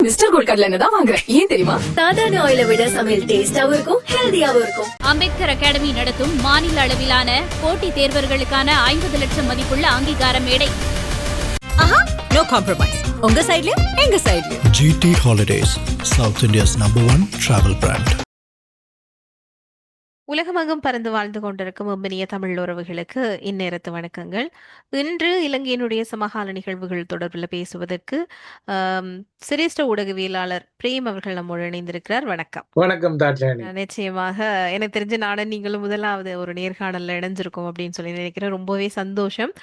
Mister gold கடலை எண்ணெய் தான் வாங்குறேன். ஏன் தெரியுமா? சாதாரண ஆயிலை விட சமையல் டேஸ்டாவும் இருக்கும், ஹெல்தியாவும் இருக்கும். அம்பேத்கர் அகாடமி நடத்தும் மாநில அளவிலான போட்டித் தேர்வர்களுக்கான 50 லட்சம் மதிப்புள்ள அங்கீகார மேடை. No compromise. உங்க சைடுலயும் எங்க சைடுலயும். GT Holidays, South India's #1 travel brand. உலகமெங்கும் பறந்து வாழ்ந்து கொண்டிருக்கும் இனிய தமிழ் உறவுகளுக்கு இந்நேரத்து வணக்கங்கள். இன்று இலங்கையினுடைய சமகால நிகழ்வுகள் தொடர்பில் பேசுவதற்கு சிரேஷ்ட ஊடகவியலாளர் பிரேம் அவர்கள் நம்மோடு இணைந்திருக்கிறார். வணக்கம். வணக்கம் தாட்சாயணி. நிச்சயமாக எனக்கு தெரிஞ்ச நானும் நீங்களும் முதலாவது ஒரு நேர்காணல்ல இணைஞ்சிருக்கோம் அப்படின்னு சொல்லி நினைக்கிறேன். ரொம்பவே சந்தோஷம்.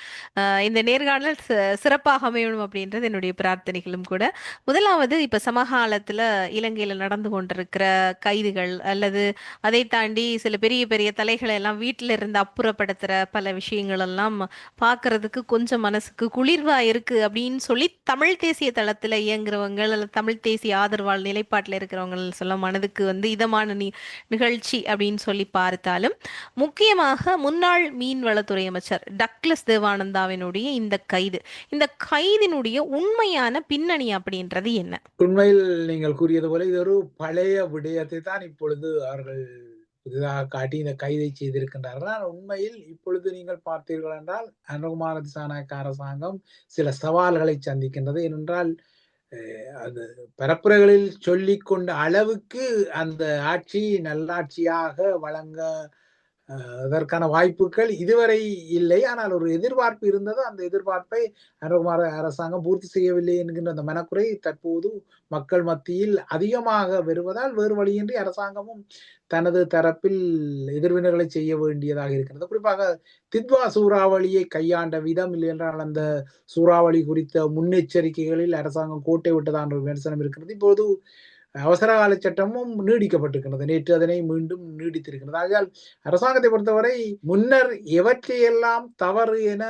இந்த நேர்காணல் சிறப்பாக அமையணும் அப்படின்றது என்னுடைய பிரார்த்தனைகளும் கூட. முதலாவது இப்ப சமகாலத்துல இலங்கையில நடந்து கொண்டிருக்கிற கைதுகள் அல்லது அதை தாண்டி சில பெரிய பெரிய தலைகளை எல்லாம் வீட்டில இருந்து அப்புறப்படுத்துற பல விஷயங்கள் எல்லாம் பாக்குறதுக்கு கொஞ்சம் மனசுக்கு குளிர்வா இருக்கு அப்படின்னு சொல்லி தமிழ் தேசிய தளத்துல இயங்குறவங்க அல்லது தமிழ் தேசிய ஆதரவாளர் நிலைப்பாட்டில் இருக்கிறவங்க சொல்ல மனதுக்கு இதமான நிகழ்ச்சி அப்படின்னு சொல்லி பார்த்தாலும், முக்கியமாக முன்னாள் மீன்வளத்துறை அமைச்சர் டக்ளஸ் தேவானந்தாவினுடைய இந்த கைதினுடைய உண்மையான பின்னணி அப்படின்றது என்ன? உண்மையில் நீங்கள் கூறியது போல இது ஒரு பழைய விடயத்தை தான் இப்பொழுது அவர்கள் புதிதாக காட்டி இந்த கைதை செய்திருக்கின்றார்கள். ஆனால் உண்மையில் இப்பொழுது நீங்கள் பார்த்தீர்கள் என்றால் அனுகுமார திசாநாயக்க அரசாங்கம் சில சவால்களை சந்திக்கின்றது. ஏனென்றால் அது பரப்புரைகளில் சொல்லிக் கொண்ட அளவுக்கு அந்த ஆட்சி நல்லாட்சியாக வழங்க அதற்கான வாய்ப்புகள் இதுவரை இல்லை. ஆனால் ஒரு எதிர்பார்ப்பு இருந்தது. அந்த எதிர்பார்ப்பை அனுகுமார அரசாங்கம் பூர்த்தி செய்யவில்லை என்கின்ற அந்த மனக்குறை தற்போது மக்கள் மத்தியில் அதிகமாக வருவதால் வேறு வழியின்றி அரசாங்கமும் தனது தரப்பில் எதிர்வினைகளை செய்ய வேண்டியதாக இருக்கிறது. குறிப்பாக தித்வா சூறாவளியை கையாண்ட விதம், இல்லை என்றால் அந்த சூறாவளி குறித்த முன்னெச்சரிக்கைகளில் அரசாங்கம் கோட்டை விட்டதான ஒரு விமர்சனம் இருக்கிறது. இப்போது அவசர கால சட்டமும் நீடிக்கப்பட்டிருக்கிறது. நேற்று அதனை மீண்டும் நீடித்திருக்கிறது. ஆகையால் அரசாங்கத்தை பொறுத்தவரை முன்னர் எவற்றையெல்லாம் தவறு என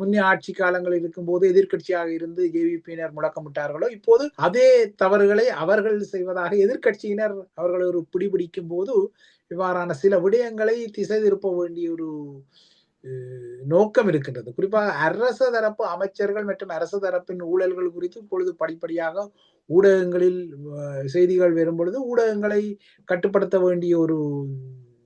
முன்னே ஆட்சி காலங்கள் இருக்கும்போது எதிர்கட்சியாக இருந்து ஜேவிபியினர் முழக்கமிட்டார்களோ, இப்போது அதே தவறுகளை அவர்கள் செய்வதாக எதிர்கட்சியினர் அவர்கள் ஒரு பிடிபிடிக்கும் போது இவ்வாறான சில விடயங்களை திசை திருப்ப வேண்டிய ஒரு நோக்கம் இருக்கின்றது. குறிப்பாக அரச தரப்பு அமைச்சர்கள் மற்றும் அரசு தரப்பின் ஊழல்கள் குறித்து இப்பொழுது படிப்படியாக ஊடகங்களில் செய்திகள் வரும் பொழுது ஊடகங்களை கட்டுப்படுத்த வேண்டிய ஒரு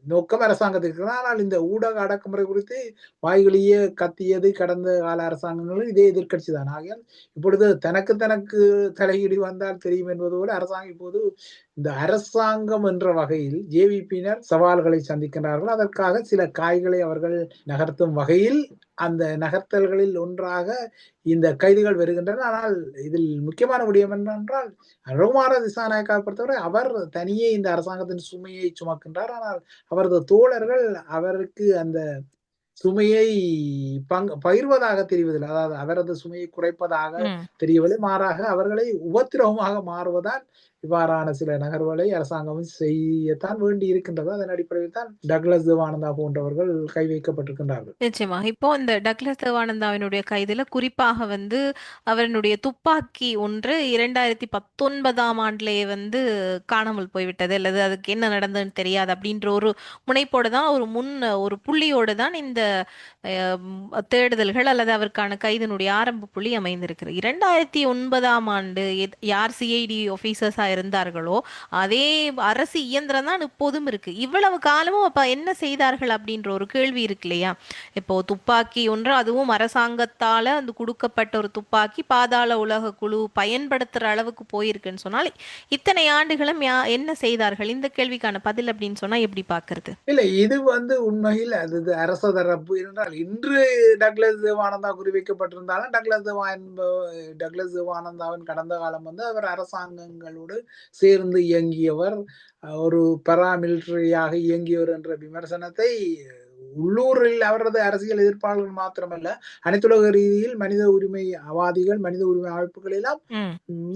நோக்கம் அரசாங்கத்திற்கு. ஆனால் இந்த ஊடக அடக்குமுறை குறித்து வாய்களியே கத்தியது கடந்த கால அரசாங்கங்களும் இதே எதிர்கட்சி தான். ஆகையால் இப்பொழுது தனக்கு தலையீடு வந்தால் தெரியும் என்பது போல அரசாங்கம் இப்போது இந்த அரசாங்கம் என்ற வகையில் ஜேவிபியினர் சவால்களை சந்திக்கின்றார்கள். அதற்காக சில காய்களை அவர்கள் நகர்த்தும் வகையில் அந்த நகர்த்தல்களில் ஒன்றாக இந்த கைதுகள் வருகின்றன. ஆனால் இதில் முக்கியமான விடயம் என்னென்றால் அனுகுமார திசாநாயக்காவை பொறுத்தவரை அவர் தனியே இந்த அரசாங்கத்தின் சுமையை சுமக்கின்றார். ஆனால் அவரது தோழர்கள் அவருக்கு அந்த சுமையை பகிர்வதாக தெரிவதில்லை. அதாவது அவரது சுமையை குறைப்பதாக தெரியவில்லை. மாறாக அவர்களை உபத்திரவமாக மாறுவதால் இவ்வாறான சில நகர்வுகளை அரசாங்கம் செய்யத்தான் வேண்டி இருக்கின்றது. அதன் அடிப்படையில் தான் டக்ளஸ் தேவானந்தா போன்றவர்கள் கை வைக்கப்பட்டிருக்கின்றார்கள். நிச்சயமா. இப்போ இந்த டக்ளஸ் தேவானந்தாவினுடைய கைதுல குறிப்பாக அவருடைய துப்பாக்கி ஒன்று 2019ஆம் ஆண்டிலேயே காணாமல் போய்விட்டது, அல்லது அதுக்கு என்ன நடந்ததுன்னு தெரியாது அப்படின்ற ஒரு முனைப்போடு தான் ஒரு புள்ளியோடு தான் இந்த தேடுதல்கள் அல்லது அவருக்கான கைதினுடைய ஆரம்ப புள்ளி அமைந்திருக்கிறது. 2009ஆம் ஆண்டு யார் சிஐடி ஆபீசர்ஸா இருந்தார்களோ அதே அரசு இயந்திரம் தான் இப்போதும் இருக்கு. இவ்வளவு காலமும் அப்ப என்ன செய்தார்கள் அப்படின்ற ஒரு கேள்வி இருக்கு இல்லையா? இப்போ துப்பாக்கி ஒன்று, அதுவும் அரசாங்கத்தால அந்த கொடுக்கப்பட்ட ஒரு துப்பாக்கி பாதாள உலக குழு பயன்படுத்துற அளவுக்கு போயிருக்குன்னு சொன்னால் இத்தனை ஆண்டுகளும் என்ன செய்தார்கள்? இந்த கேள்விக்கான பதில் அப்படின்னு சொன்னா எப்படி பாக்குறது? இல்ல, இது உண்மையில் அது அரச தரப்பு என்றால் இன்று டக்ளஸ் தேவானந்தா குறிவைக்கப்பட்டிருந்தாலும் டக்ளஸ் தேவானந்தாவின் கடந்த காலம் அவர் அரசாங்கங்களோடு சேர்ந்து இயங்கியவர், ஒரு பராமிலிட்டரியாக இயங்கியவர் என்ற விமர்சனத்தை உள்ளூரில் அவரது அரசியல் எதிர்ப்பாளர்கள் மாத்திரமல்ல அனைத்துலக ரீதியில் மனித உரிமை அவாதிகள், மனித உரிமை அமைப்புகள் எல்லாம்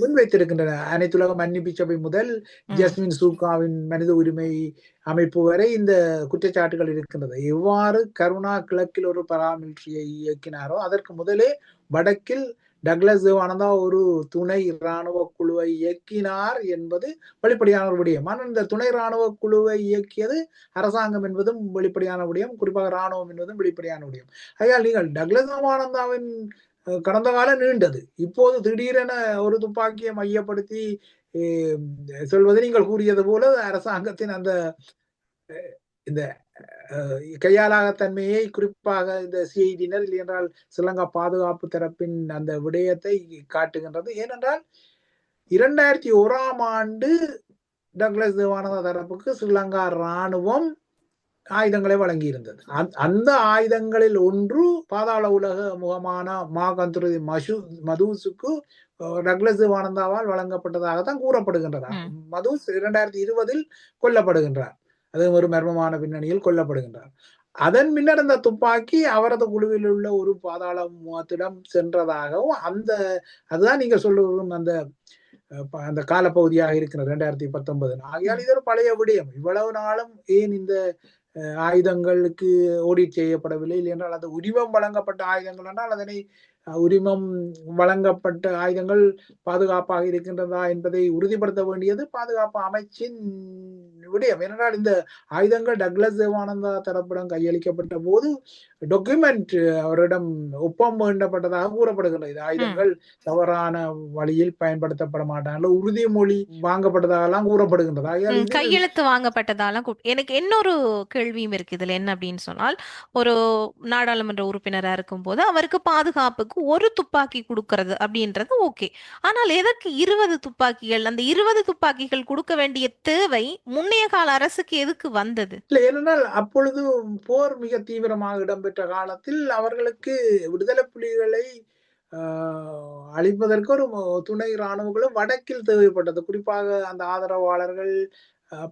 முன்வைத்திருக்கின்றன. அனைத்துலக மன்னிப்பு சபை முதல் ஜஸ்மின் சூகாவின் மனித உரிமை அமைப்பு வரை இந்த குற்றச்சாட்டுகள் இருக்கின்றது. எவ்வாறு கருணா கிழக்கில் ஒரு பராமிலிட்டரியை இயக்கினாரோ அதற்கு முதலே வடக்கில் டக்ளஸ் தேவானந்தா ஒரு துணை இராணுவ குழுவை இயக்கினார் என்பது வெளிப்படையான ஒரு விடயம். ஆனால் இந்த துணை இராணுவ குழுவை இயக்கியது அரசாங்கம் என்பதும் வெளிப்படையான விடயம், குறிப்பாக இராணுவம் என்பதும் வெளிப்படையான விடயம். ஆகையால் நீங்கள் டக்ளஸ் தேவானந்தாவின் கடந்த காலம் நீண்டது. இப்போது திடீரென ஒரு துப்பாக்கியை மையப்படுத்தி சொல்வது நீங்கள் கூறியது போல அரசாங்கத்தின் அந்த இந்த கையாளாகத்தன்மையை குறிப்பாக இந்த சிஐடியினர் இல்லையென்றால் ஸ்ரீலங்கா பாதுகாப்பு தரப்பின் அந்த விடயத்தை காட்டுகின்றது. ஏனென்றால் 2001ஆம் ஆண்டு டக்ளஸ் தேவானந்தா தரப்புக்கு ஸ்ரீலங்கா ராணுவம் ஆயுதங்களை வழங்கியிருந்தது. அந்த ஆயுதங்களில் ஒன்று பாதாள உலக முகமான மாகந்துருதி மதூஸுக்கு டக்ளஸ் தேவானந்தாவால் வழங்கப்பட்டதாகத்தான் கூறப்படுகின்றதா. மதூஸ் 2020 கொல்லப்படுகின்றார். அது ஒரு மர்மமான பின்னணியில் கொல்லப்படுகின்றார். அதன் பின்னர் அந்த துப்பாக்கி அவரது குழுவில் உள்ள ஒரு பாதாள முகத்திடம் சென்றதாகவும் அதுதான் நீங்க சொல்லுவோம் அந்த காலப்பகுதியாக இருக்கிறது 2019. ஆகையால் இது ஒரு பழைய விடயம். இவ்வளவு நாளும் ஏன் இந்த ஆயுதங்களுக்கு ஆடிட் செய்யப்படவில்லை, இல்லை என்றால் அது உரிமம் வழங்கப்பட்ட ஆயுதங்கள் என்றால் அதனை உரிமம் வழங்கப்பட்ட ஆயுதங்கள் பாதுகாப்பாக இருக்கின்றதா என்பதை உறுதிப்படுத்த வேண்டியது பாதுகாப்பு அமைச்சின் விடயம். ஏனென்றால் இந்த ஆயுதங்கள் டக்ளஸ் தேவானந்தா தரப்பிடம் கையளிக்கப்பட்ட போது டாக்குமெண்ட் அவரிடம் ஒப்பம் வேண்டப்பட்டதாக கூறப்படுகின்றது. இது ஆயுதங்கள் தவறான வழியில் பயன்படுத்தப்பட மாட்டாங்க, உறுதிமொழி வாங்கப்பட்டதாகலாம் கூறப்படுகின்றது. கையெழுத்து வாங்கப்பட்டதாலாம் எனக்கு இன்னொரு கேள்வியும் இருக்கு இதுல. என்ன அப்படின்னு சொன்னால், ஒரு நாடாளுமன்ற உறுப்பினரா இருக்கும் போது அவருக்கு பாதுகாப்புக்கு ஒரு துப்பாக்கி கொடுக்கறது அப்படின்றது ஓகே. ஆனால் எதற்கு 20 துப்பாக்கிகள்? அந்த 20 துப்பாக்கிகள் கொடுக்க வேண்டிய தேவை முன்னைய கால அரசுக்கு எதுக்கு வந்தது? இல்லை, ஏனென்றால் அப்பொழுது போர் மிக தீவிரமாக இடம்பெற்ற காலத்தில் அவர்களுக்கு விடுதலை புலிகளை அழிப்பதற்கு ஒரு துணை இராணுவங்களும் வடக்கில் தேவைப்பட்டது. குறிப்பாக அந்த ஆதரவாளர்கள்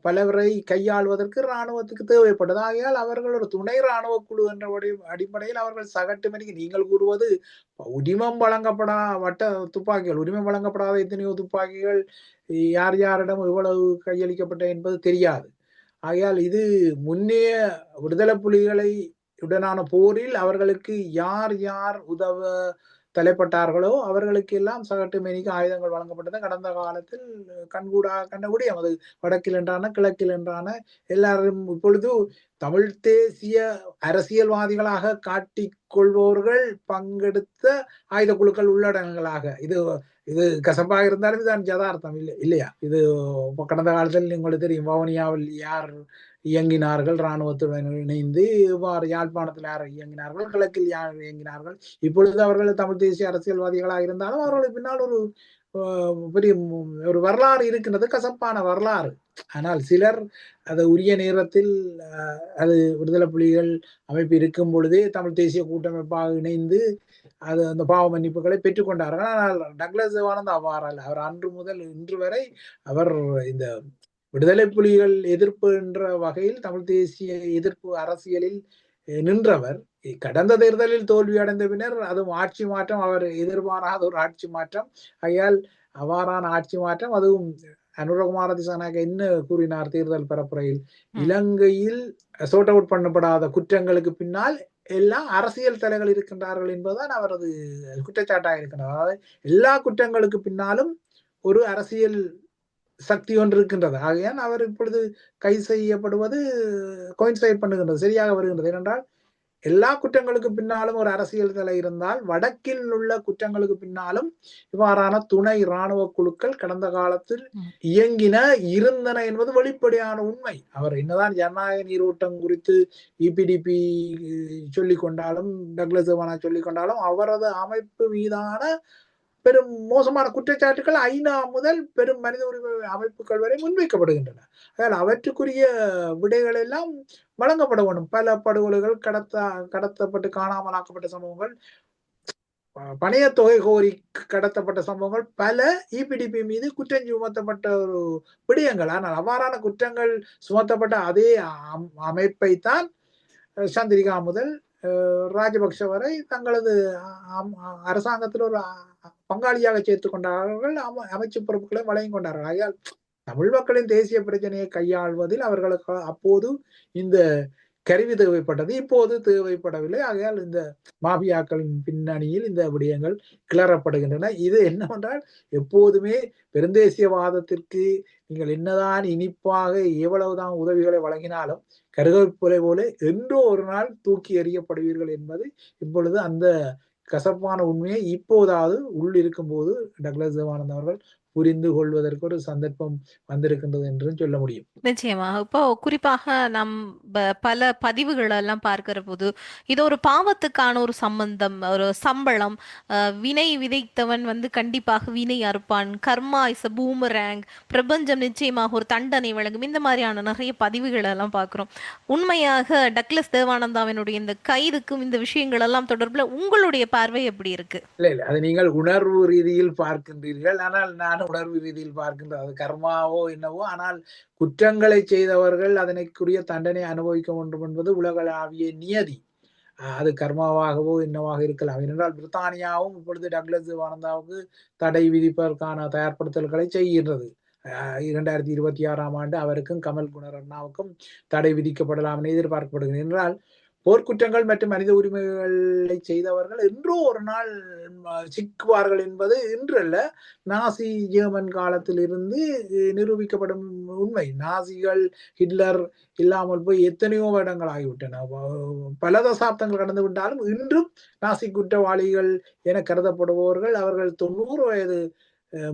பலவரை கையாள்வதற்கு இராணுவத்துக்கு தேவைப்பட்டது. ஆகையால் அவர்கள் ஒரு துணை இராணுவ குழு என்ற அடிப்படையில் அவர்கள் சகட்டு மணிக்கு நீங்கள் கூறுவது உரிமம் துப்பாக்கிகள், உரிமம் வழங்கப்படாத எத்தனையோ துப்பாக்கிகள் யார் யாரிடம் இவ்வளவு கையளிக்கப்பட்ட என்பது தெரியாது. ஆகையால் இது முன்னைய விடுதலை புலிகளை உடனான போரில் அவர்களுக்கு யார் யார் உதவ தலைப்பட்டார்களோ அவர்களுக்கு எல்லாம் சகட்டு மேனிக்கு ஆயுதங்கள் வழங்கப்பட்டது. கடந்த காலத்தில் கண்கூடாக கண்டபடி அது வடக்கில் என்றான கிழக்கில் என்றான எல்லாரும் இப்பொழுது தமிழ் தேசிய அரசியல்வாதிகளாக காட்டிக் கொள்பவர்கள் பங்கெடுத்த ஆயுத குழுக்கள் உள்ளடங்களாக இது கசப்பாக இருந்தாலும் இதுதான் யதார்த்தம் இல்லையா? இது கடந்த காலத்தில் உங்களுக்கு தெரியும், வவுனியாவில் யார் இயங்கினார்கள், இராணுவத்துடன் இணைந்து யாழ்ப்பாணத்தில் யார் இயங்கினார்கள், கிழக்கில் யார் இயங்கினார்கள். இப்பொழுது அவர்கள் தமிழ் தேசிய அரசியல்வாதிகளாக இருந்தாலும் அவர்களுக்கு பின்னால் ஒரு பெரிய ஒரு வரலாறு இருக்கின்றது, கசப்பான வரலாறு. ஆனால் சிலர் அது உரிய நேரத்தில் அது விடுதலை புலிகள் அமைப்பு இருக்கும் பொழுதே தமிழ் தேசிய கூட்டமைப்பாக இணைந்து அந்த பாவ மன்னிப்புகளை பெற்றுக்கொண்டார்கள். ஆனால் டக்ளஸ் தேவானந்தா அவ்வாறல்ல. அவர் அன்று முதல் இன்று வரை அவர் இந்த விடுதலை புலிகள் எதிர்ப்பு என்ற வகையில் தமிழ் தேசிய எதிர்ப்பு அரசியலில் நின்றவர். கடந்த தேர்தலில் தோல்வி அடைந்த பின்னர் அதுவும் ஆட்சி மாற்றம், அவர் எதிர்பாராத ஒரு ஆட்சி மாற்றம். ஆகையால் அவ்வாறான ஆட்சி மாற்றம், அதுவும் அனுரகுமார திசாநாயக்க என்ன கூறினார் தேர்தல் பரப்புரையில், இலங்கையில் சோர்ட் அவுட் பண்ணப்படாத குற்றங்களுக்கு பின்னால் எல்லாம் அரசியல் தலைகள் இருக்கின்றார்கள் என்பதுதான் அவரது குற்றச்சாட்டாக இருக்கின்றது. அதாவது எல்லா குற்றங்களுக்கு பின்னாலும் ஒரு அரசியல் சக்தி ஒன்று இருக்கின்றது. ஆகையால் அவர் இப்பொழுது கைது செய்யப்படுவது கோயின்சைட் பண்ணுகின்றது, சரியாக வருகின்றது. ஏனென்றால் எல்லா குற்றங்களுக்கு பின்னாலும் ஒரு அரசியல் தலை இருந்தால் வடக்கில் உள்ள குற்றங்களுக்கு பின்னாலும் இவ்வாறான துணை இராணுவ குழுக்கள் கடந்த காலத்தில் இருந்தன என்பது வெளிப்படையான உண்மை. அவர் என்னதான் ஜனநாயக நீரோட்டம் குறித்து இபிடிபி சொல்லிக் கொண்டாலும், டக்ளஸ் தேவானா சொல்லிக் கொண்டாலும், அவரது அமைப்பு மீதான பெரும் மோசமான குற்றச்சாட்டுகள் ஐநா முதல் பெரும் மனித உரிமை அமைப்புகள் வரை முன்வைக்கப்படுகின்றன. அதனால் அவற்றுக்குரிய விடைகள் எல்லாம் வழங்கப்பட வேண்டும். பல படுகொலைகள், கடத்தப்பட்டு காணாமலாக்கப்பட்ட சம்பவங்கள், பணைய தொகை கோரி கடத்தப்பட்ட சம்பவங்கள், பல இபிடிபி மீது குற்றம் சுமத்தப்பட்ட ஒரு விடயங்கள். ஆனால் அவ்வாறான குற்றங்கள் சுமத்தப்பட்ட அதே அமைப்பை தான் சந்திரிகா முதல் ராஜபக்ஷ வரை தங்களது அரசாங்கத்தில் ஒரு பங்காளியாக சேர்த்துக் கொண்டார்கள், அமைச்சு பொறுப்புகளை வழங்கி கொண்டார்கள். ஆகையால் தமிழ் மக்களின் தேசிய பிரச்சனையை கையாள்வதில் அவர்களுக்கு அப்போது இந்த கருவி தேவைப்பட்டது, இப்போது தேவைப்படவில்லை. ஆகையால் இந்த மாபியாக்களின் பின்னணியில் இந்த விடயங்கள் கிளறப்படுகின்றன. இது என்னவென்றால், எப்போதுமே பெருந்தேசியவாதத்திற்கு நீங்கள் என்னதான் இனிப்பாக எவ்வளவுதான் உதவிகளை வழங்கினாலும் கருவேப்பிலை போல என்றோ ஒரு நாள் தூக்கி எறியப்படுவீர்கள் என்பது இப்பொழுது அந்த கசப்பான உண்மையை இப்போதாவது உள் இருக்கும்போது டக்ளஸ் தேவானந்தா அவர்கள் புரிந்து கொள்வதற்கு ஒரு சந்தர்ப்பம் வந்திருக்கின்றது என்று சொல்ல முடியும். நிச்சயமா. இப்போ குறிப்பாக நம் பல பதிவுகள் எல்லாம் பார்க்கிற போது, இது ஒரு பாவத்துக்கான ஒரு சம்பந்தம், ஒரு சம்பளம். வினை விதைத்தவன் வந்து கண்டிப்பாக வினை அறுப்பான். கர்மா இஸ் அ பூமரேங். பிரபஞ்சம் நிச்சயமாக ஒரு தண்டனை வழங்கும். இந்த மாதிரியான நிறைய பதிவுகள் எல்லாம் பார்க்கிறோம். உண்மையாக டக்ளஸ் தேவானந்தாவினுடைய இந்த கைதுக்கும் இந்த விஷயங்கள் எல்லாம் தொடர்புல உங்களுடைய பார்வை எப்படி இருக்கு? இல்ல. அது நீங்கள் உணர்வு ரீதியில் பார்க்கின்றீர்கள். ஆனால் நான் உணர்வு ரீதியில் பார்க்கின்றேன். அது கர்மாவோ என்னவோ, ஆனால் குற்றங்களை செய்தவர்கள் அதனைக்குரிய தண்டனை அனுபவிக்க வேண்டும் என்பது உலகளாவிய நியதி. அது கர்மாவாகவோ என்னவாக இருக்கலாம். ஏனென்றால் பிரித்தானியாவும் இப்பொழுது டக்ளஸ் தேவானந்தாவுக்கு தடை விதிப்பதற்கான தயார்படுத்தல்களை செய்கின்றது. 2026ஆம் ஆண்டு அவருக்கும் கமல் குணரட்னாவுக்கும் தடை விதிக்கப்படலாம் என எதிர்பார்க்கப்படுகிறது. என்றால் போர்க்குற்றங்கள் மற்றும் மனித உரிமைகளை செய்தவர்கள் என்றோ ஒரு நாள் சிக்குவார்கள் என்பது இன்றல்ல, நாசி ஜெர்மன் காலத்தில் இருந்து நிரூபிக்கப்படும் உண்மை. நாசிகள், ஹிட்லர் இல்லாமல் போய் எத்தனையோ வருடங்கள் ஆகிவிட்டன. பல தசாப்தங்கள் கடந்து விட்டாலும் இன்றும் நாசி குற்றவாளிகள் என கருதப்படுபவர்கள் அவர்கள் 90 வயது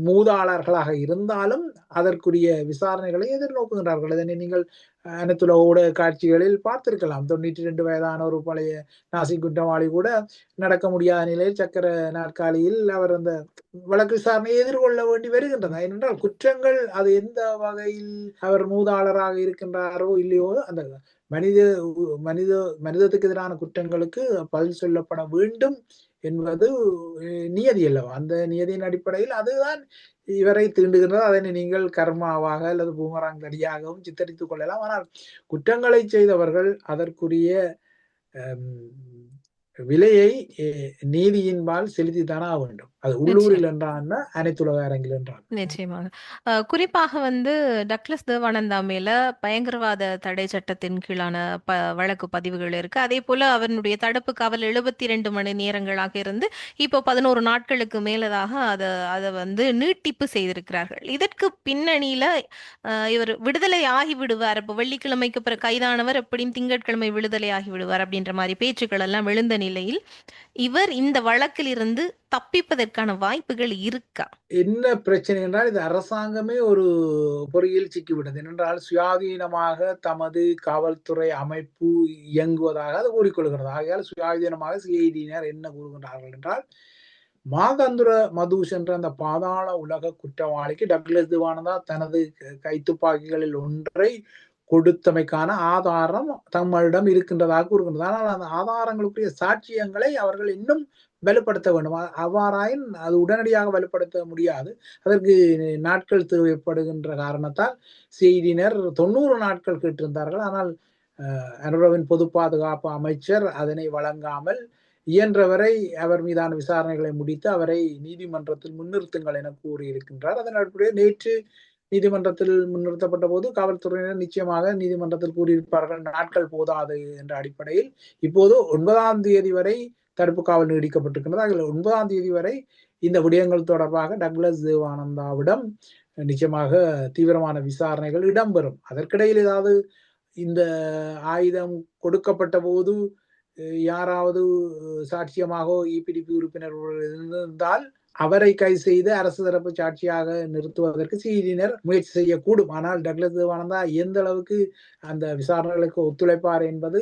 மூதாளர்களாக இருந்தாலும் அதற்குரிய விசாரணைகளை எதிர்நோக்குகின்றார்கள். இதனை நீங்கள் அனைத்துலக ஊடக காட்சிகளில் பார்த்திருக்கலாம். 92 வயதான ஒரு பழைய நாசி குற்றவாளி கூட நடக்க முடியாத நிலையில் சக்கர நாற்காலியில் அவர் அந்த வழக்கு விசாரணையை எதிர்கொள்ள வேண்டி வருகின்றன. ஏனென்றால் குற்றங்கள் அது எந்த வகையில் அவர் மூதாளராக இருக்கின்றாரோ இல்லையோ, அந்த மனித மனித மனிதத்துக்கு எதிரான குற்றங்களுக்கு பதில் சொல்லப்பட வேண்டும் என்பது நியதி அல்லவா? அந்த நியதியின் அடிப்படையில் அதுதான் இவரை தீண்டுகின்றது. அதனை நீங்கள் கர்மாவாக அல்லது பூமராங் தடியாகவும் சித்தரித்துக் கொள்ளலாம். ஆனால் குற்றங்களை செய்தவர்கள் அதற்குரிய விலையை நீதியின்பால் செலுத்தித்தானா வேண்டும். அது உள்ளூரில் என்றால் அனைத்துலக அரங்கில் என்றால். நிச்சயமாக. குறிப்பாக வந்து டக்ளஸ் தேவானந்தா மேல பயங்கரவாத தடை சட்டத்தின் கீழான வழக்கு பதிவுகள் இருக்கு. அதே போல அவனுடைய தடுப்பு காவல் 72 மணி நேரங்களாக இருந்து இப்போ 11 நாட்களுக்கு மேலதாக அதை வந்து நீட்டிப்பு செய்திருக்கிறார்கள். இதற்கு பின்னணியில இவர் விடுதலை ஆகி விடுவார், இப்போ வெள்ளிக்கிழமைக்கு பிறகு கைதானவர் எப்படியும் திங்கட்கிழமை விடுதலை ஆகி விடுவார் அப்படின்ற மாதிரி பேச்சுக்கள் எல்லாம் எழுந்த நிலையில் இவர் இந்த வழக்கில் இருந்து தப்பிப்பதற்கான வாய்ப்புகள் இருக்கா? என்ன பிரச்சனை என்றால், இது அரசாங்கமே ஒரு பொறியில் சிக்கிவிட்டது. ஏனென்றால் சுயாதீனமாக தமது காவல்துறை அமைப்பு இயங்குவதாக அது கூறிக்கொள்கிறது. ஆகையால் சுயாதீனமாக சிஐடியினர் என்ன கூறுகின்றார்கள் என்றால், மாகந்துர மதுஷ் என்ற அந்த பாதாள உலக குற்றவாளிக்கு டக்ளஸ் தேவானந்தா தனது கைத்துப்பாக்கிகளில் ஒன்றை கொடுத்தமைக்கான ஆதாரம் தம்மிடம் இருக்கின்றதாக கூறுகின்றது. ஆனால் அந்த ஆதாரங்களுக்குரிய சாட்சியங்களை அவர்கள் இன்னும் வலுப்படுத்த வேண்டும். அவ்வாறாயின் அது உடனடியாக வலுப்படுத்த முடியாது. அதற்கு நாட்கள் தேவைப்படுகின்ற காரணத்தால் செய்தியினர் 90 நாட்கள் கேட்டிருந்தார்கள். ஆனால் அனுரவின் பொது பாதுகாப்பு அமைச்சர் அதனை வழங்காமல் இயன்றவரை அவர் மீதான விசாரணைகளை முடித்து அவரை நீதிமன்றத்தில் முன்னிறுத்துங்கள் என கூறியிருக்கின்றார். அதன் அடிப்படையில் நேற்று நீதிமன்றத்தில் முன்னிறுத்தப்பட்ட போது காவல்துறையினர் நிச்சயமாக நீதிமன்றத்தில் கூறியிருப்பார்கள் நாட்கள் போதாது என்ற அடிப்படையில் இப்போது 9ஆம் தேதி வரை தடுப்பு காவல் நீடிக்கப்பட்டிருக்கின்றது. அதில் 9ஆம் தேதி வரை இந்த விடயங்கள் தொடர்பாக டக்ளஸ் தேவானந்தாவிடம் நிச்சயமாக தீவிரமான விசாரணைகள் இடம்பெறும். அதற்கிடையில் ஏதாவது இந்த ஆயுதம் கொடுக்கப்பட்ட போது யாராவது சாட்சியமாக இபிடிபி உறுப்பினர் இருந்தால் அவரை கைது செய்து அரசு தரப்பு சாட்சியாக நிறுத்துவதற்கு சிஐடியினர் முயற்சி செய்யக்கூடும். ஆனால் டக்ளஸ் தேவானந்தா எந்த அளவுக்கு அந்த விசாரணைகளுக்கு ஒத்துழைப்பார் என்பது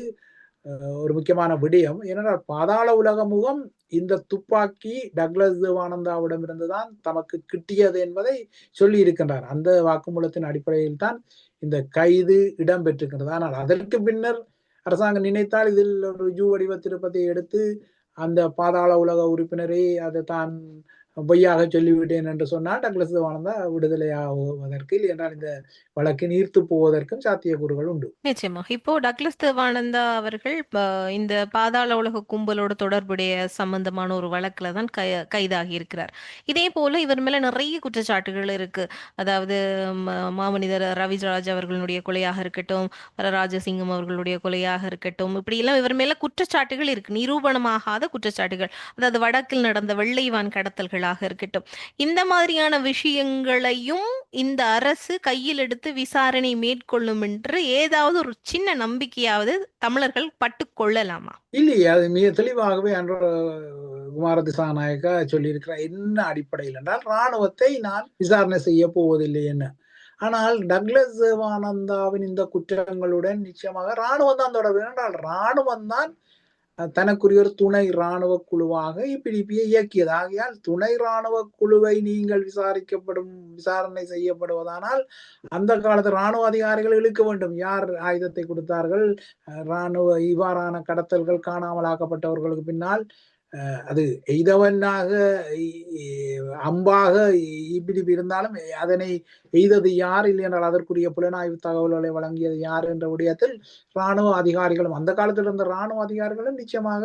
ஒரு முக்கியமான விடயம். ஏனென்றால் பாதாள உலக முகம் இந்த துப்பாக்கி டக்ளஸ் தேவானந்தாவிடம் இருந்துதான் தமக்கு கிட்டியது என்பதை சொல்லி இருக்கின்றார். அந்த வாக்குமூலத்தின் அடிப்படையில் தான் இந்த கைது இடம்பெற்றிருக்கின்றது. ஆனால் அதற்கு பின்னர் அரசாங்கம் நினைத்தால் இதில் ஒரு ஜூ வடிவ திருப்பத்தை எடுத்து அந்த பாதாள உலக உறுப்பினரை அதை தான் பொய்யாக சொல்லிவிட்டேன் என்று சொன்னால் டக்ளஸ் தேவானந்தா விடுதலையாவதற்கு என்றால் இந்த வழக்கு நீர்த்து போவதற்கும் சாத்தியக்கூறுகள் உண்டு. நிச்சயமா. இப்போ டக்ளஸ் தேவானந்தா அவர்கள் இந்த பாதாள உலக கும்பலோட தொடர்புடைய சம்பந்தமான ஒரு வழக்குல தான் கைதாகி இருக்கிறார். இதே போல இவர் மேல நிறைய குற்றச்சாட்டுகள் இருக்கு. அதாவது மாமனிதர் ரவிராஜ் அவர்களுடைய கொலையாக இருக்கட்டும், வரராஜசிங்கம் அவர்களுடைய கொலையாக இருக்கட்டும், இப்படி எல்லாம் இவர் மேல குற்றச்சாட்டுகள் இருக்கு, நிரூபணமாகாத குற்றச்சாட்டுகள். அதாவது வடக்கில் நடந்த வெள்ளைவான் கடத்தல்கள் விஷயங்களாக இருக்கட்டும். இந்த மாதிரியான விஷயங்களையும் இந்த அரசு கையில் எடுத்து விசாரணை மேற்கொள்ளும் என்று ஏதாவது ஒரு சின்ன நம்பிக்கையாவது தமிழர்கள் பட்டுக் கொள்ளலாமா? இல்லையே, அது மிக தெளிவாகவே அன்று குமார திசாநாயக்கா சொல்லியிருக்கிறார். என்ன அடிப்படையில் என்றால், ராணுவத்தை நான் விசாரணை செய்ய போவதில்லை என்ன. ஆனால் டக்ளஸ் தேவானந்தாவின் இந்த குற்றங்களுடன் நிச்சயமாக ராணுவம் தான் தொடர்பு. என்றால் ராணுவம் தான் தனக்குரிய ஒரு துணை ராணுவ குழுவாக இப்பிடிப்பியை இயக்கியது. ஆகையால் துணை ராணுவ குழுவை நீங்கள் விசாரணை செய்யப்படுவதானால் அந்த காலத்து ராணுவ அதிகாரிகள் இழுக்க வேண்டும். யார் ஆயுதத்தை கொடுத்தார்கள், ராணுவ இவ்வாறான கடத்தல்கள், காணாமலாக்கப்பட்டவர்களுக்கு பின்னால் அது எய்தவனாக அம்பாக இப்படி இருந்தாலும் அதனை எய்தது யார், இல்லை என்றால் அதற்குரிய புலனாய்வு தகவல்களை வழங்கியது யார் என்ற விடயத்தில் ராணுவ அதிகாரிகளும் அந்த காலத்தில் இருந்த ராணுவ அதிகாரிகளும் நிச்சயமாக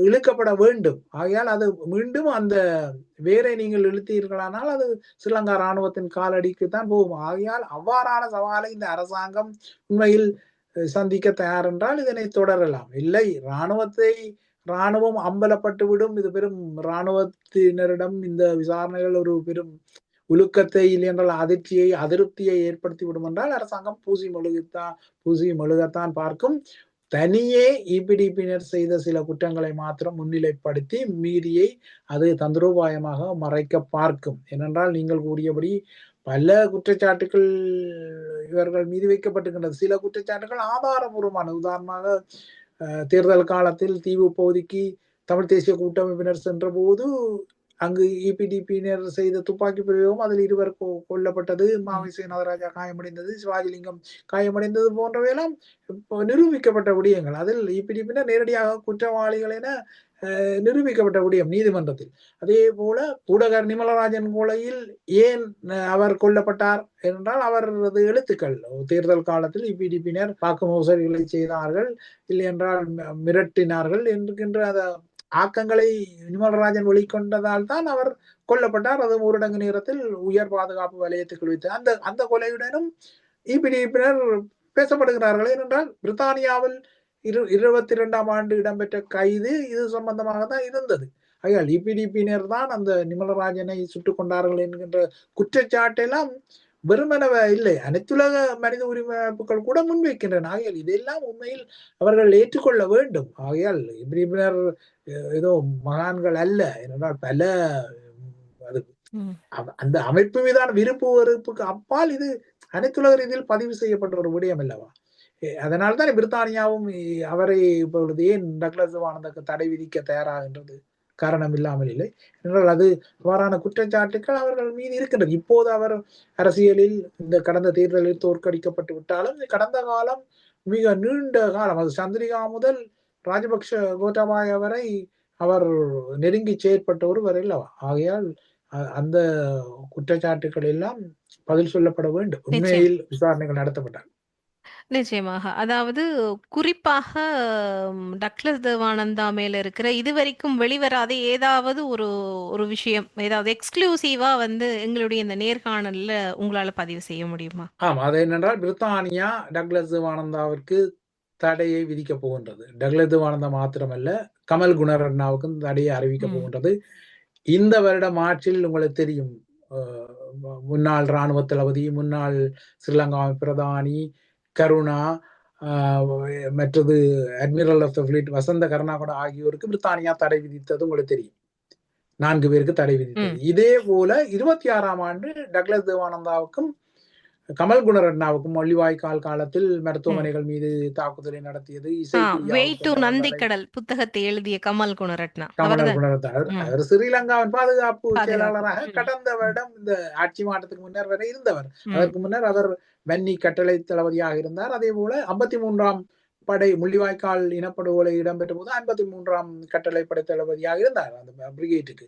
இழுக்கப்பட வேண்டும். ஆகையால் அது மீண்டும் அந்த வேரை நீங்கள் இழுத்தீர்களானால் அது ஸ்ரீலங்கா ராணுவத்தின் காலடிக்கு தான் போகும். ஆகையால் அவ்வாறான சவாலை இந்த அரசாங்கம் உண்மையில் சந்திக்க தயார் என்றால் இதனை தொடரலாம். இல்லை, ராணுவம் அம்பலப்பட்டு விடும், இது பெரும் ராணுவத்தினரிடம் இந்த விசாரணைகள் ஒரு பெரும் உலுக்கத்தை, இல்லை என்றால் அதிருப்தியை ஏற்படுத்தி விடும் என்றால் அரசாங்கம் பூசி மெழுகத்தான் பார்க்கும். தனியே இபிடிபினர் செய்த சில குற்றங்களை மாத்திரம் முன்னிலைப்படுத்தி மீதியை அது தந்திரோபாயமாக மறைக்க பார்க்கும். ஏனென்றால் நீங்கள் கூறியபடி பல குற்றச்சாட்டுகள் இவர்கள் மீது வைக்கப்பட்டிருக்கின்றது. சில குற்றச்சாட்டுகள் ஆதாரபூர்வமான, உதாரணமாக தேர்தல் காலத்தில் தீவு பகுதிக்கு தமிழ் தேசிய கூட்டமைப்பினர் சென்ற போது அங்கு இபிடிபியினர் செய்த துப்பாக்கி பிரயோகம், அதில் 2 கொல்லப்பட்டது, மாவிசை நாகராஜா காயமடைந்தது, சிவாஜிலிங்கம் காயமடைந்தது போன்றவையெல்லாம் நிரூபிக்கப்பட்ட விடயங்கள். அதில் இபிடிபியினர் நேரடியாக குற்றவாளிகள் என நிரூபிக்கப்பட்ட விடயம் நீதிமன்றத்தில். அதே போல ஊடகர் நிமலராஜன் கொலையில் ஏன் அவர் கொல்லப்பட்டார் என்றால் அவரது எழுத்துக்கள் தேர்தல் காலத்தில் இபிடிபியினர் வாக்கு மோசடிகளை செய்தார்கள், இல்லை என்றால் மிரட்டினார்கள் என்கின்ற ஆக்கங்களை நிமலராஜன் வெளிக்கொண்டதால் தான் அவர் கொல்லப்பட்டார். அது ஊரடங்கு நேரத்தில் உயர் பாதுகாப்பு வலயத்துக்குள் வைத்து அந்த கொலையுடனும் இபிடிபியினர் பேசப்படுகிறார்கள். ஏனென்றால் பிரித்தானியாவில் 22ஆம் ஆண்டு இடம்பெற்ற கைது இது சம்பந்தமாக தான் இருந்தது. ஆகையால் இபிடிபியினர் தான் அந்த நிமலராஜனை சுட்டுக் கொண்டார்கள் என்கின்ற குற்றச்சாட்டெல்லாம் வெறுமனவ இல்லை, அனைத்துலக மனித உரிமை அமைப்புகள் கூட முன்வைக்கின்றன. ஆகையால் இதெல்லாம் உண்மையில் அவர்கள் ஏற்றுக்கொள்ள வேண்டும். ஆகையால் இபிடிபியினர் ஏதோ மகான்கள் அல்ல. ஏனென்றால் பல அது அந்த அமைப்பு மீதான விருப்பு வெறுப்புக்கு அப்பால் இது அனைத்துலக ரீதியில் பதிவு செய்யப்பட்ட ஒரு விடயம் அல்லவா. அதனால்தான் பிரித்தானியாவும் அவரை இப்பொழுது ஏன் டக்ளஸ் தேவானந்தாவுக்கு தடை விதிக்க தயாராகின்றது காரணம் இல்லாமல் இல்லை. என்றால் அது அவ்வாறான குற்றச்சாட்டுகள் அவர்கள் மீது இருக்கின்றது. இப்போது அவர் அரசியலில் இந்த கடந்த தேர்தலில் தோற்கடிக்கப்பட்டு விட்டாலும் கடந்த காலம் மிக நீண்ட காலம், அது சந்திரிகா முதல் ராஜபக்ஷ கோட்டாபாய வரை அவர் நெருங்கி செயற்பட்ட ஒருவர் அல்லவா. ஆகையால் அந்த குற்றச்சாட்டுகள் எல்லாம் பதில் சொல்லப்பட வேண்டும். உண்மையில் விசாரணைகள் நடத்தப்பட்டார். நிச்சயமாக. அதாவது குறிப்பாக டக்ளஸ் தேவானந்தா மேல இருக்கிற இதுவரைக்கும் வெளிவராத ஏதாவது ஒரு விஷயம், ஏதாவது எக்ஸ்க்ளூசிவா எங்களுடைய இந்த நேர்காணல்ல உங்களால பதிவு செய்ய முடியுமா? அது என்னென்றால் பிரித்தானியா டக்ளஸ் தேவானந்தாவிற்கு தடையை விதிக்க போகின்றது. டக்ளஸ் தேவானந்தா மாத்திரமல்ல, கமல் குணரட்னாவுக்கும் தடையை அறிவிக்க போகின்றது. இந்த வருடம் மார்ச்சில் உங்களுக்கு தெரியும், முன்னாள் இராணுவ தளபதி, முன்னாள் ஸ்ரீலங்கா பிரதானி கருணா, மற்றது அட்மிரல் ஆஃப் த ஃபிளீட் வசந்த கருணாகூட ஆகியோருக்கு பிரித்தானியா தடை விதித்தது உங்களுக்கு தெரியும். 4 பேருக்கு தடை விதித்தது. இதே போல 26ஆம் ஆண்டு டக்ளஸ் தேவானந்தாவுக்கும் கமல் குணரட்னாவுக்கும் முள்ளிவாய்க்கால் காலத்தில் மருத்துவமனைகள் மீது தாக்குதலை நடத்தியது நந்திக்கடல் புத்தகத்தை எழுதிய கமல் குணரட்னா அவர் ஸ்ரீலங்காவின் பாதுகாப்பு செயலாளராக கடந்த வருடம் இந்த ஆட்சி மாற்றத்துக்கு முன்னர் வரை இருந்தவர். அதற்கு முன்னர் அவர் வன்னி கட்டளை தளபதியாக இருந்தார். அதே போல 53ஆம் படை முள்ளிவாய்க்கால் இனப்படுகொலை இடம்பெற்ற போது 53ஆம் கட்டளை படை தளபதியாக இருந்தார் அந்த பிரிகேட்டுக்கு.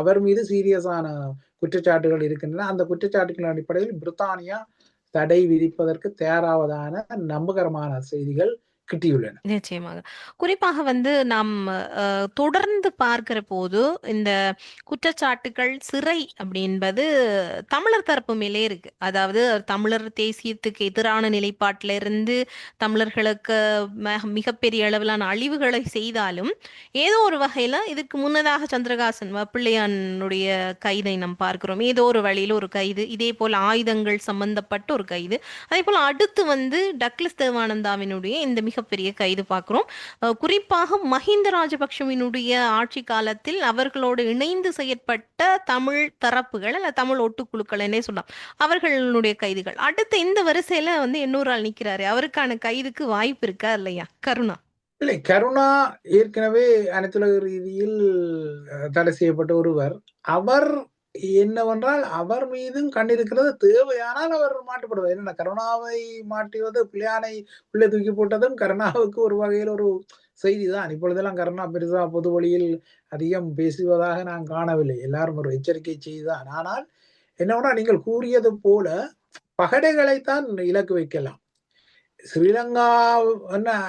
அவர் மீது சீரியஸான குற்றச்சாட்டுகள் இருக்கின்றன. அந்த குற்றச்சாட்டுகளின் அடிப்படையில் பிரித்தானியா தடை விதிப்பதற்கு தயாராவதான நம்பகரமான செய்திகள் கிட்டியுள்ளன. நிச்சயமாக. குறிப்பாக நாம் தொடர்ந்து பார்க்கிற போது, இந்த குற்றச்சாட்டுகள், சிறை அப்படின்பது தமிழர் தரப்பு மேலே இருக்கு. அதாவது தமிழர் தேசியத்துக்கு எதிரான நிலைப்பாட்டில இருந்து தமிழர்களுக்கு மிகப்பெரிய அளவிலான அழிவுகளை செய்தாலும், ஏதோ ஒரு வகையில இதற்கு முன்னதாக சந்திரகாசன் பிள்ளையானுடைய கைதை நாம் பார்க்கிறோம். ஏதோ ஒரு வழியில ஒரு கைது, இதே போல் ஆயுதங்கள் சம்பந்தப்பட்ட ஒரு கைது, அதே போல அடுத்து டக்ளஸ் தேவானந்தாவினுடைய இந்த மிகப்பெரிய கைது பார்க்கிறோம். குறிப்பாக மஹிந்த ராஜபக்ஷவினுடைய ஆட்சி காலத்தில் அவர்களோடு இணைந்து செயற்பட்ட தமிழ் தரப்புகள் அல்ல தமிழ் ஒட்டுக்குழுக்கள் என்ன சொல்லலாம், அவர்களுடைய கைதுகள். அடுத்து இந்த வரிசையில இன்னொரு ஆள் நிக்கிறாரு, அவருக்கான கைதுக்கு வாய்ப்பு இருக்கா இல்லையா? கருணா. இல்லை, கருணா ஏற்கனவே அனைத்துலக ரீதியில் தடை செய்யப்பட்ட ஒருவர். அவர் என்னவென்றால் அவர் மீதும் கண்டிருக்கிறது, தேவையானால் அவர் மாட்டுப்படுவார். என்னென்ன கருணாவை மாட்டுவது, பிள்ளையானை உள்ளே தூக்கி போட்டதும் கருணாவுக்கு ஒரு வகையில் ஒரு செய்திதான். இப்பொழுதெல்லாம் கருணா பெருசா பொது வழியில் அதிகம் பேசுவதாக நான் காணவில்லை. எல்லாரும் ஒரு எச்சரிக்கை செய்திதான். ஆனால் என்னவென்றால் நீங்கள் கூறியது போல பகடைகளைத்தான் இலக்கு வைக்கலாம். ஸ்ரீலங்கா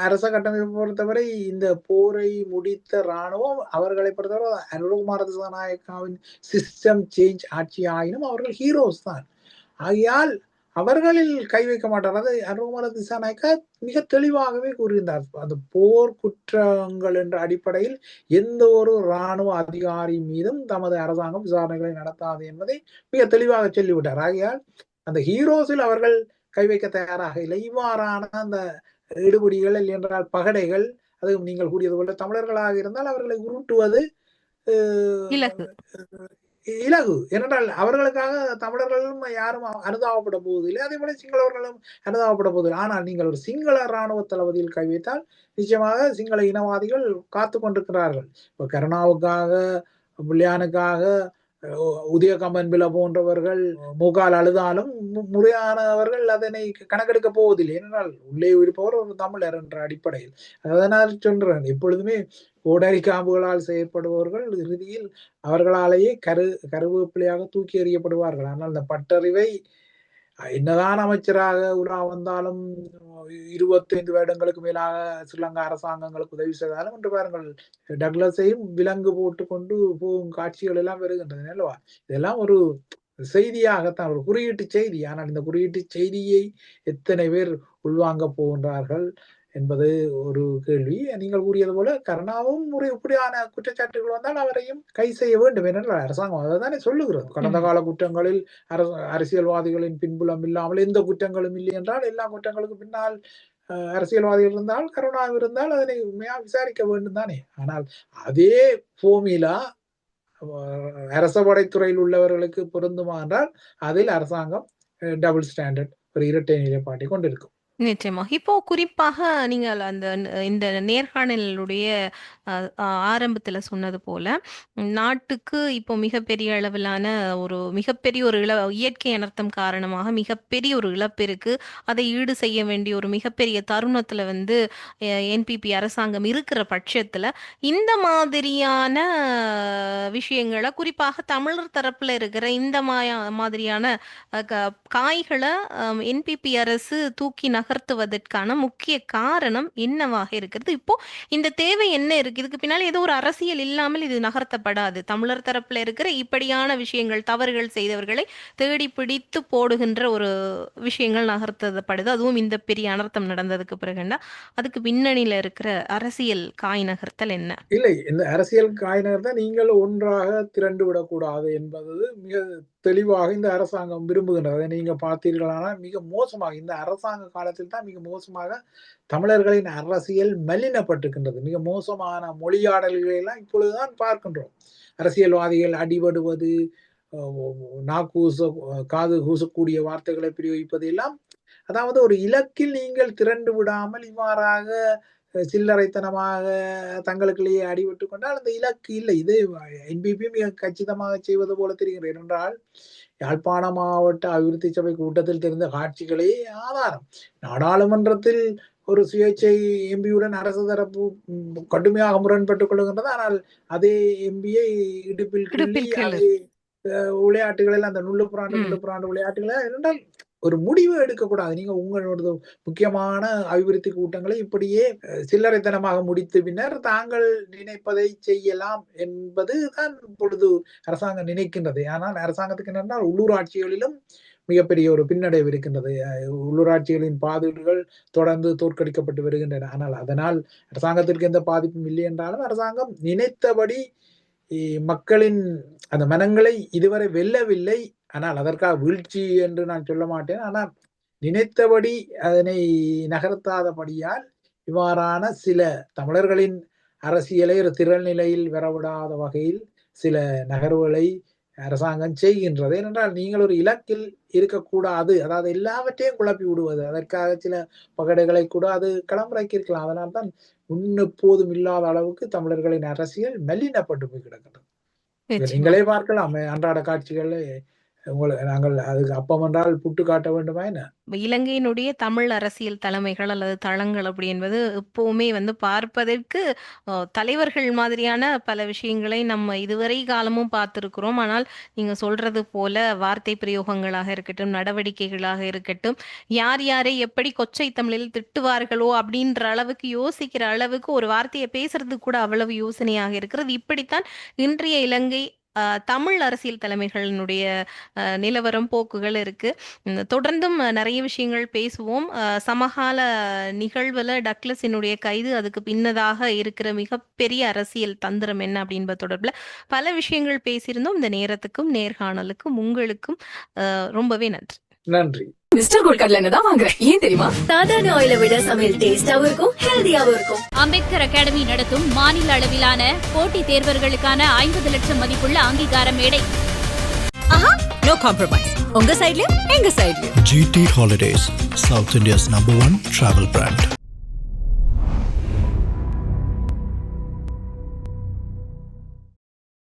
அரச கட்டமைப்பை பொறுத்தவரை இந்த போரை முடித்த இராணுவம் அவர்களை பொறுத்தவரை அனுரகுமார திசாநாயக்காவின் சிஸ்டம் சேஞ்ச் ஆட்சி ஆயினும் அவர்கள் ஹீரோஸ் தான். ஆகையால் அவர்களில் கை வைக்க மாட்டார். அது அனுரகுமார திசாநாயக்கா மிக தெளிவாகவே கூறியிருந்தார். அந்த போர் குற்றங்கள் என்ற அடிப்படையில் எந்த ஒரு இராணுவ அதிகாரி மீதும் தமது அரசாங்கம் விசாரணைகளை நடத்தாது என்பதை மிக தெளிவாக சொல்லிவிட்டார். ஆகையால் அந்த ஹீரோஸில் அவர்கள் கை வைக்க தயாராக இல்லை. இவ்வாறான அந்த எடுபடிகள் என்றால் பகடைகள், அதுவும் நீங்கள் கூறியது போல தமிழர்களாக இருந்தால் அவர்களை உருட்டுவது இலகு. ஏனென்றால் அவர்களுக்காக தமிழர்களும் யாரும் அனுதாபப்பட போவதில்லை, அதே போல சிங்களவர்களும் அனுதாபப்பட போவதில்லை. ஆனால் நீங்கள் ஒரு சிங்கள இராணுவ தளபதியில் கை வைத்தால் நிச்சயமாக சிங்கள இனவாதிகள் காத்து கொண்டிருக்கிறார்கள். இப்போ கருணாவுக்காக, பிள்ளையானுக்காக உதயகம்பன் பில போன்றவர்கள் மூக்கால் அழுதாலும் முறையானவர்கள் அதனை கணக்கெடுக்க போவதில்லை. ஏனென்றால் உள்ளே இருப்பவர் ஒரு தமிழர் என்ற அடிப்படையில். அதனால் சொல்றேன், எப்பொழுதுமே கோடாரி காம்புகளால் செய்யப்படுபவர்கள் இறுதியில் அவர்களாலேயே கருவேப்பிலையாக தூக்கி எறியப்படுவார்கள். ஆனால் அந்த பட்டறிவை என்னதான் அமைச்சராக உலா வந்தாலும் 25 வருடங்களுக்கு மேலாக ஸ்ரீலங்கா அரசாங்கங்களுக்கு உதவி செய்தாலும் என்று பாருங்கள், டக்ளஸையும் விலங்கு போட்டு கொண்டு போகும் காட்சிகள் எல்லாம் வருகின்றது அல்லவா? இதெல்லாம் ஒரு செய்தியாகத்தான், ஒரு குறியீட்டு செய்தி. ஆனால் இந்த குறியீட்டு செய்தியை எத்தனை பேர் உள்வாங்க போகின்றார்கள் என்பது ஒரு கேள்வி. நீங்கள் கூறியது போல கருணாவும் ஒரு இப்படியான குற்றச்சாட்டுகள் வந்தால் அவரையும் கை செய்ய வேண்டும் என்ற அரசாங்கம் அதைத்தானே சொல்லுகிறது. கடந்த கால குற்றங்களில் அரசியல்வாதிகளின் பின்புலம் இல்லாமல் எந்த குற்றங்களும் இல்லை என்றால் எல்லா குற்றங்களுக்கும் பின்னால் அரசியல்வாதிகள் இருந்தால், கருணா இருந்தால் அதனை உண்மையா விசாரிக்க வேண்டும் தானே. ஆனால் அதே போமிலா அரச படைத்துறையில் உள்ளவர்களுக்கு பொருந்துமா என்றால் அதில் அரசாங்கம் டபுள் ஸ்டாண்டர்ட், ஒரு இரட்டை நிலைப்பாட்டை கொண்டிருக்கும். நிச்சயமா. இப்போ குறிப்பாக நீங்கள் இந்த நேர்காணலுடைய ஆரம்பத்துல சொன்னது போல, நாட்டுக்கு இப்போ மிகப்பெரிய அளவிலான மிகப்பெரிய ஒரு இயற்கை அனர்த்தம் காரணமாக மிகப்பெரிய ஒரு இழப்பு இருக்கு. அதை ஈடு செய்ய வேண்டிய ஒரு மிகப்பெரிய தருணத்துல என்பிபி அரசாங்கம் இருக்கிற பட்சத்துல இந்த மாதிரியான விஷயங்களை, குறிப்பாக தமிழர் தரப்புல இருக்கிற இந்த மாதிரியான காய்களை என்பிபி அரசு தூக்கி நகர்த்துவதற்கான முக்கிய காரணம் என்னவாக இருக்கிறது? இப்போ இந்த தேவை என்ன இருக்கு? இதுக்கு பின்னால் ஏதோ ஒரு அரசியல் இல்லாமல் இது நகர்த்தப்படாது. தமிழர் தரப்புல இருக்கிற இப்படியான விஷயங்கள், தவறுகள் செய்தவர்களை தேடி பிடித்து போடுகின்ற ஒரு விஷயங்கள் நகர்த்தப்படுது. அதுவும் இந்த பெரிய அனர்த்தம் நடந்ததுக்கு பிறகுண்டா அதுக்கு பின்னணியில இருக்கிற அரசியல் காய் நகர்த்தல் என்ன? இல்லை, இந்த அரசியல் காய் நகர்த்த நீங்கள் ஒன்றாக திரண்டு விடக்கூடாது என்பது மிக தெளிவாக இந்த அரசாங்கம் விரும்புகின்றது. நீங்க பார்த்தீர்களானால் மிக மோசமாக இந்த அரசாங்க காலத்தில் தான் மிக மோசமாக தமிழர்களின் அரசியல் மலினப்பட்டிருக்கின்றது. மிக மோசமான மொழியாடல்களை எல்லாம் இப்பொழுதுதான் பார்க்கின்றோம். அரசியல்வாதிகள் அடிபடுவது, காது கூசக்கூடிய வார்த்தைகளை பிரயோகிப்பது எல்லாம், அதாவது ஒரு இலக்கில் நீங்கள் திரண்டு விடாமல் இவ்வாறாக சில்லறைத்தனமாக தங்களுக்குள்ளேயே அடிபட்டு கொண்டால் அந்த இலக்கு இல்லை. இது என்பிபி மிக கச்சிதமாக செய்வது போல தெரிகிறது. ஏனென்றால் யாழ்ப்பாண மாவட்ட அபிவிருத்தி சபை கூட்டத்தில் தெரிந்த காட்சிகளே ஆதாரம். நாடாளுமன்றத்தில் ஒரு சுயேட்சை எம்பியுடன் அரசு தரப்பு கடுமையாக முரண்பட்டுக் கொள்கின்றது. ஆனால் அதே எம்பியை இடுப்பில் கிள்ளி அதே விளையாட்டுகளில் அந்த நுள்ளு புறாண்டு விளையாட்டுகளை என்றால் ஒரு முடிவு எடுக்கக்கூடாது. நீங்க உங்களோட முக்கியமான அபிவிருத்தி கூட்டங்களை இப்படியே சில்லறைத்தனமாக முடித்து பின்னர் தாங்கள் நினைப்பதை செய்யலாம் என்பது தான் இப்பொழுது அரசாங்கம் நினைக்கின்றது. ஆனால் அரசாங்கத்துக்கு என்னென்றால் உள்ளூராட்சிகளிலும் மிகப்பெரிய ஒரு பின்னடைவு இருக்கின்றது. உள்ளூராட்சிகளின் பாதுகாப்புகள் தொடர்ந்து தோற்கடிக்கப்பட்டு வருகின்றன. ஆனால் அதனால் அரசாங்கத்திற்கு எந்த பாதிப்பும் இல்லை என்றாலும் அரசாங்கம் நினைத்தபடி மக்களின் அந்த மனங்களை இதுவரை வெல்லவில்லை. ஆனால் அதற்காக வீழ்ச்சி என்று நான் சொல்ல மாட்டேன். ஆனால் நினைத்தபடி அதனை நகர்த்தாதபடியால் இவ்வாறான சில தமிழர்களின் அரசியலை ஒரு திரள் நிலையில் வரவிடாத வகையில் சில நகர்வுகளை அரசாங்கம் செய்கின்றது. ஏனென்றால் நீங்கள் ஒரு இலக்கில் இருக்கக்கூடாது, அதாவது எல்லாவற்றையும் குழப்பி விடுவது, அதற்காக சில பகடைகளை கூட அது களமிறக்கி இருக்கலாம். அதனால்தான் எப்போதும் இல்லாத அளவுக்கு தமிழர்களின் அரசியல் மெல்லினப்பட்டு போய் கிடக்கின்றது. நீங்களே பார்க்கலாம் அன்றாட காட்சிகள். நாங்கள் அதுக்கு அப்பம் என்றால் புட்டு காட்ட வேண்டுமா என்ன? இலங்கையினுடைய தமிழ் அரசியல் தலைமைகள் அல்லது தளங்கள் அப்படி என்பது எப்பவுமே பார்ப்பதற்கு தலைவர்கள் மாதிரியான பல விஷயங்களை நம்ம இதுவரை காலமும் பார்த்திருக்கிறோம். ஆனால் நீங்க சொல்றது போல வார்த்தை பிரயோகங்களாக இருக்கட்டும், நடவடிக்கைகளாக இருக்கட்டும், யார் யாரை எப்படி கொச்சை தமிழில் திட்டுவார்களோ அப்படின்ற அளவுக்கு யோசிக்கிற அளவுக்கு ஒரு வார்த்தையை பேசுறது கூட அவ்வளவு யோசனையாக இருக்கிறது. இப்படித்தான் இன்றைய இலங்கை தமிழ் அரசியல் தலைமைகளினுடைய நிலவரம் போக்குகள் இருக்கு. தொடர்ந்தும் நிறைய விஷயங்கள் பேசுவோம். சமகால நிகழ்வுல டக்ளஸினுடைய கைது, அதுக்கு பின்னதாக இருக்கிற மிகப்பெரிய அரசியல் தந்திரம் என்ன அப்படின்பது தொடர்பில் பல விஷயங்கள் பேசியிருந்தோம். இந்த நேரத்துக்கும் நேர்காணலுக்கும் உங்களுக்கும் ரொம்பவே நன்றி. நன்றி. மிஸ்டர் கோல்ட் கடலை எண்ணெய் தான் வாங்குறேன். ஏன் தெரியுமா? சாதாரண ஆயிலை விட சமையல் டேஸ்டாவும் இருக்கும், ஹெல்தியாவும் இருக்கும். அம்பேத்கர் அகாடமி நடத்தும் மாநில அளவிலான போட்டித் தேர்வர்களுக்கான 50 லட்சம் மதிப்புள்ள அங்கீகார மேடை. No compromise. உங்க சைட்லயும் எங்க சைட்லயும். GT Holidays, South India's #1 travel brand.